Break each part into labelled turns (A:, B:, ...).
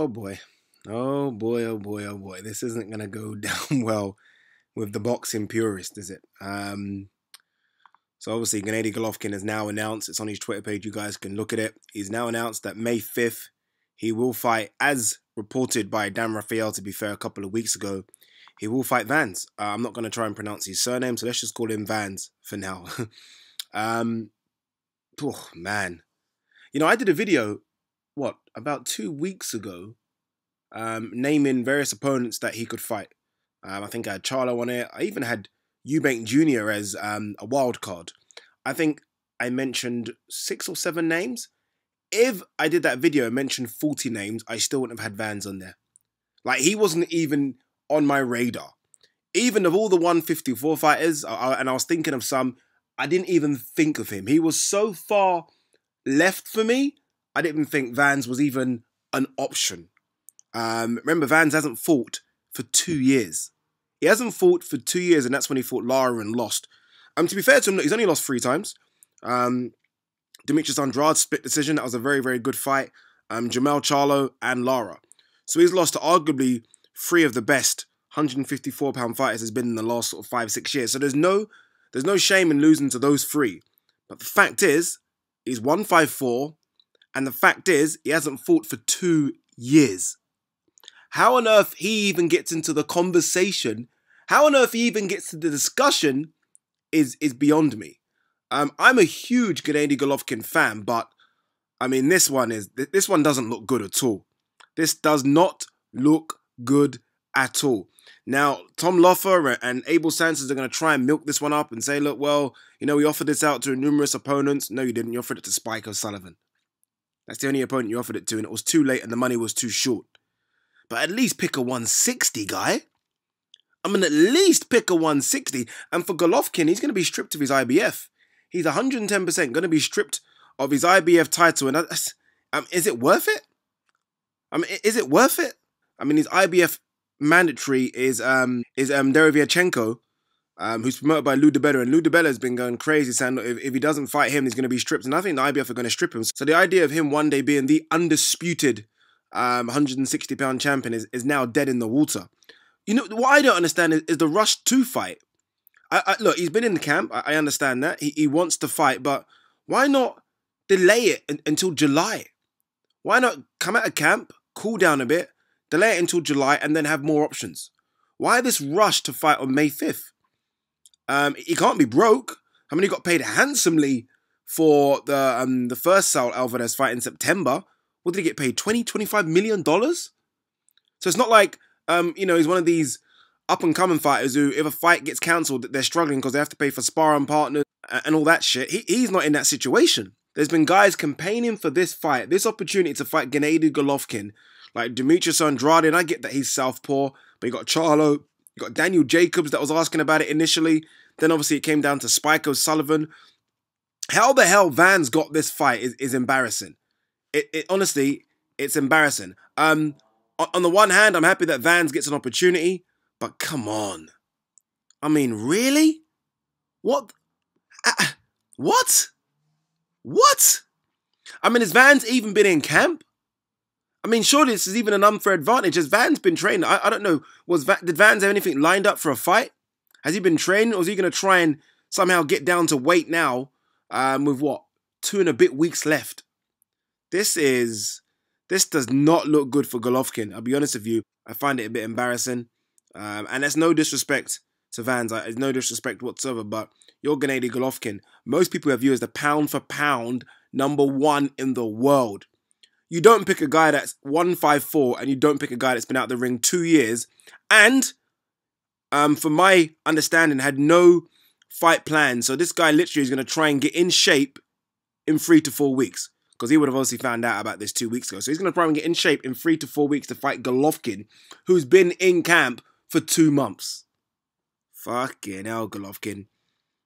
A: boy. Oh boy, oh boy, oh boy. This isn't going to go down well with the boxing purist, is it? So obviously Gennady Golovkin has now announced, it's on his Twitter page, you guys can look at it. He's now announced that May 5th, he will fight, as reported by Dan Rafael, to be fair, a couple of weeks ago, he will fight Vans. I'm not going to try and pronounce his surname, so let's just call him Vans for now. Oh, man. You know, I did a video, about 2 weeks ago, naming various opponents that he could fight. I think I had Charlo on it. I even had Eubank Jr. as a wild card. I think I mentioned 6 or 7 names. If I did that video and mentioned 40 names, I still wouldn't have had Vans on there. Like, he wasn't even on my radar. Even of all the 154 fighters, and I was thinking of some, I didn't even think of him. He was so far left for me, I didn't even think Vans was even an option. Remember, Vans hasn't fought for 2 years. He hasn't fought for 2 years, and that's when he fought Lara and lost. To be fair to him, he's only lost 3 times. Demetrius Andrade split decision. That was a very, very good fight. Jamel Charlo and Lara. So he's lost to arguably 3 of the best 154-pound fighters has been in the last sort of 5-6 years. So there's no shame in losing to those 3. But the fact is, he's 154, and the fact is, he hasn't fought for 2 years. How on earth he even gets into the conversation, how on earth he even gets to the discussion is beyond me. I'm a huge Gennady Golovkin fan, but I mean, this one doesn't look good at all. This does not look good at all. Now, Tom Loffer and Abel Sanchez are going to try and milk this one up and say, look, well, you know, we offered this out to numerous opponents. No, you didn't. You offered it to Spike O'Sullivan. That's the only opponent you offered it to, and it was too late and the money was too short. But at least pick a 160 guy. I mean, at least pick a 160. And for Golovkin, he's going to be stripped of his IBF. He's 110% going to be stripped of his IBF title. And is it worth it? I mean, is it worth it? I mean, his IBF mandatory is Derevyachenko, who's promoted by Lou DiBella. And Lou DiBella has been going crazy, saying that if he doesn't fight him, he's going to be stripped. And I think the IBF are going to strip him. So the idea of him one day being the undisputed 160-pound champion is now dead in the water. You know, what I don't understand is the rush to fight. Look, he's been in the camp. I understand that. He wants to fight, but why not delay it until July? Why not come out of camp, cool down a bit, delay it until July, and then have more options? Why this rush to fight on May 5th? He can't be broke. I mean, he got paid handsomely for the first Saul Alvarez fight in September. What did he get paid? $25 million? So it's not like, you know, he's one of these up-and-coming fighters who, if a fight gets cancelled, they're struggling because they have to pay for sparring partners and all that shit. He's not in that situation. There's been guys campaigning for this fight, this opportunity to fight Gennady Golovkin, like Demetrius Andrade, and I get that he's southpaw, but you got Charlo, you got Daniel Jacobs that was asking about it initially. Then obviously it came down to Spike O'Sullivan. How the hell Vans got this fight is embarrassing. Honestly, it's embarrassing. On the one hand, I'm happy that Vans gets an opportunity, but come on. I mean, really? What? What? What? I mean, has Vans even been in camp? I mean, surely this is even an unfair advantage. Has Vans been training? I don't know. Did Vans have anything lined up for a fight? Has he been training, or is he going to try and somehow get down to weight now with, 2 and a bit weeks left? This does not look good for Golovkin. I'll be honest with you. I find it a bit embarrassing. And there's no disrespect to Vans. There's no disrespect whatsoever. But you're Gennady Golovkin. Most people have you as the pound-for-pound #1 in the world. You don't pick a guy that's 154 and you don't pick a guy that's been out the ring 2 years. And, from my understanding, had no fight plan. So this guy literally is going to try and get in shape in 3 to 4 weeks. Because he would have obviously found out about this 2 weeks ago. So he's going to try and get in shape in 3 to 4 weeks to fight Golovkin, who's been in camp for 2 months. Fucking hell, Golovkin.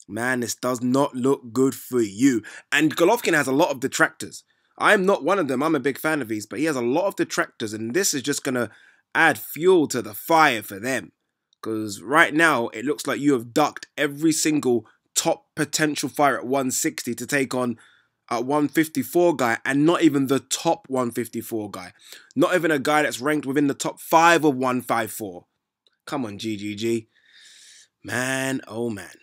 A: Man, this does not look good for you. And Golovkin has a lot of detractors. I'm not one of them. I'm a big fan of his, but he has a lot of detractors. And this is just going to add fuel to the fire for them. Because right now, it looks like you have ducked every single top potential fighter at 160 to take on at 154 guy, and not even the top 154 guy. Not even a guy that's ranked within the top 5 of 154. Come on, GGG. Man, oh man.